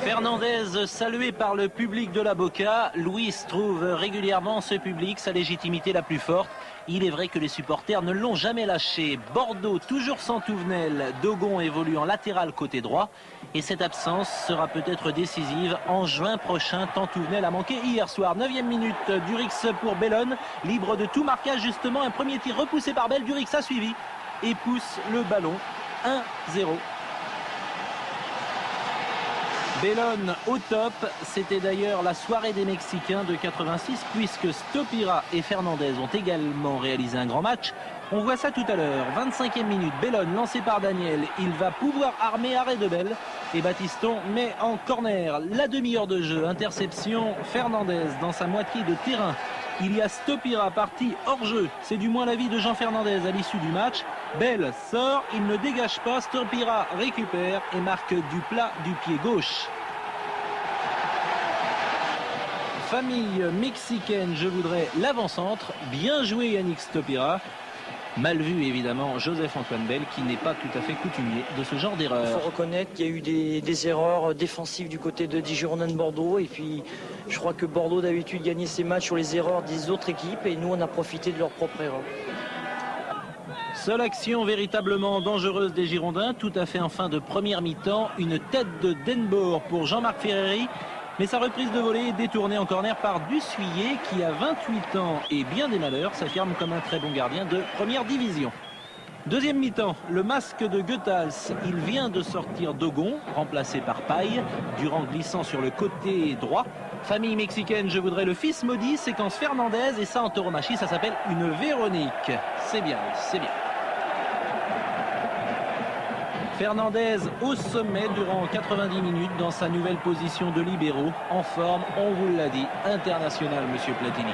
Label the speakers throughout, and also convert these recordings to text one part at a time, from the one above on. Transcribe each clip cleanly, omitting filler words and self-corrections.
Speaker 1: Fernandez salué par le public de la Boca. Luis trouve régulièrement ce public sa légitimité la plus forte. Il est vrai que les supporters ne l'ont jamais lâché. Bordeaux toujours sans Touvenel. Dogon évolue en latéral côté droit. Et cette absence sera peut-être décisive en juin prochain, tant Touvenel a manqué hier soir. 9e minute, Durix pour Bellone. Libre de tout marquage justement. Un premier tir repoussé par Bell. Durix a suivi et pousse le ballon. 1-0. Bellone au top, c'était d'ailleurs la soirée des Mexicains de 86 puisque Stopira et Fernandez ont également réalisé un grand match. On voit ça tout à l'heure, 25e minute, Bellone lancé par Daniel, il va pouvoir armer arrêt de Bell et Battiston met en corner. La demi-heure de jeu, interception, Fernandez dans sa moitié de terrain. Il y a Stopira parti hors jeu, c'est du moins l'avis de Jean Fernandez à l'issue du match. Bell sort, il ne dégage pas, Stopira récupère et marque du plat du pied gauche. Famille mexicaine, je voudrais l'avant-centre. Bien joué Yannick Stopira. Mal vu évidemment Joseph-Antoine Bell qui n'est pas tout à fait coutumier de ce genre d'erreur.
Speaker 2: Il faut reconnaître qu'il y a eu des erreurs défensives du côté de Girondins de Bordeaux. Et puis je crois que Bordeaux d'habitude gagnait ses matchs sur les erreurs des autres équipes. Et nous on a profité de leur propre erreur.
Speaker 1: Seule action véritablement dangereuse des Girondins, tout à fait en fin de première mi-temps. Une tête de Denbourg pour Jean-Marc Ferreri. Mais sa reprise de volée est détournée en corner par Dussuyer qui a 28 ans et bien des malheurs, s'affirme comme un très bon gardien de première division. Deuxième mi-temps, le masque de Goethals, il vient de sortir Dogon, remplacé par Paille, Durand glissant sur le côté droit. Famille mexicaine, je voudrais le fils maudit, séquence Fernandez et ça en tauromachie, ça s'appelle une Véronique. C'est bien, c'est bien. Fernandez au sommet durant 90 minutes dans sa nouvelle position de libéraux. En forme, on vous l'a dit, international, monsieur Platini.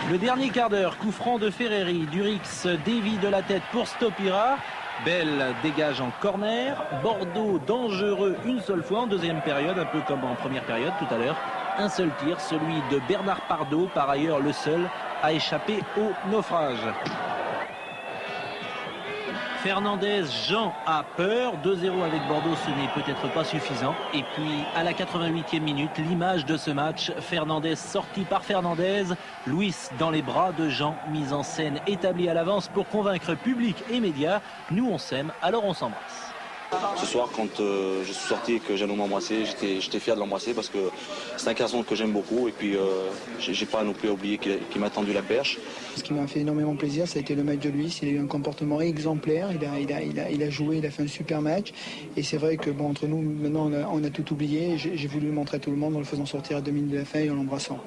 Speaker 1: Le dernier quart d'heure, coup franc de Ferreri. Durix dévie de la tête pour Stopira. Bell dégage en corner. Bordeaux dangereux une seule fois en deuxième période, un peu comme en première période tout à l'heure. Un seul tir, celui de Bernard Pardo, par ailleurs le seul à échapper au naufrage. Fernandez, Jean a peur. 2-0 avec Bordeaux, ce n'est peut-être pas suffisant. Et puis, à la 88e minute, l'image de ce match. Fernandez sorti par Fernandez. Luis dans les bras de Jean. Mise en scène établie à l'avance pour convaincre public et médias. Nous, on s'aime, alors on s'embrasse.
Speaker 3: Ce soir, quand je suis sorti et que Jeannot m'embrassait, j'étais fier de l'embrasser parce que c'est un garçon que j'aime beaucoup et puis j'ai pas non plus oublié qu'il m'a tendu la perche.
Speaker 4: Ce qui m'a fait énormément plaisir, ça a été le match de Luis. Il a eu un comportement exemplaire, il a joué, il a fait un super match. Et c'est vrai que bon, entre nous, maintenant, on a tout oublié. J'ai voulu le montrer à tout le monde en le faisant sortir à 2 minutes de la fin et en l'embrassant.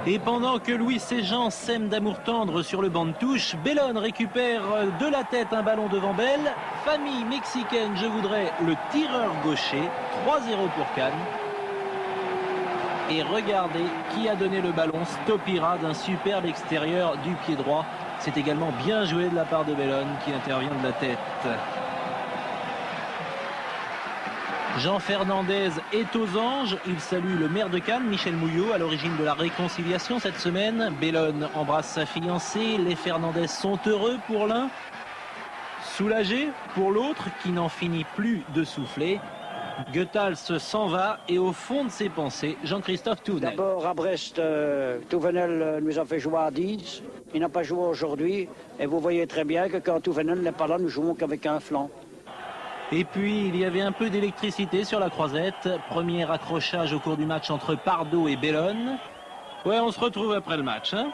Speaker 1: Et pendant que Luis et Jean s'aiment d'amour tendre sur le banc de touche, Bellone récupère de la tête un ballon devant Bell. Famille mexicaine, je voudrais le tireur gaucher. 3-0 pour Cannes. Et regardez qui a donné le ballon. Stopira d'un superbe extérieur du pied droit. C'est également bien joué de la part de Bellone qui intervient de la tête. Jean Fernandez est aux anges. Il salue le maire de Cannes, Michel Mouillot, à l'origine de la réconciliation cette semaine. Bellone embrasse sa fiancée. Les Fernandez sont heureux pour l'un, soulagés pour l'autre qui n'en finit plus de souffler. Goethals s'en va et au fond de ses pensées, Jean-Christophe Touvenel.
Speaker 5: D'abord à Brest, Touvenel nous a fait jouer à 10. Il n'a pas joué aujourd'hui. Et vous voyez très bien que quand Touvenel n'est pas là, nous jouons qu'avec un flanc.
Speaker 1: Et puis, il y avait un peu d'électricité sur la croisette. Premier accrochage au cours du match entre Pardo et Bellone. Ouais, on se retrouve après le match. Hein,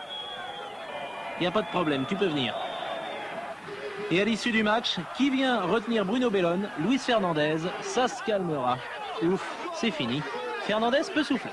Speaker 1: il n'y a pas de problème, tu peux venir. Et à l'issue du match, qui vient retenir Bruno Bellone? Luis Fernandez, ça se calmera. Ouf, c'est fini. Fernandez peut souffler.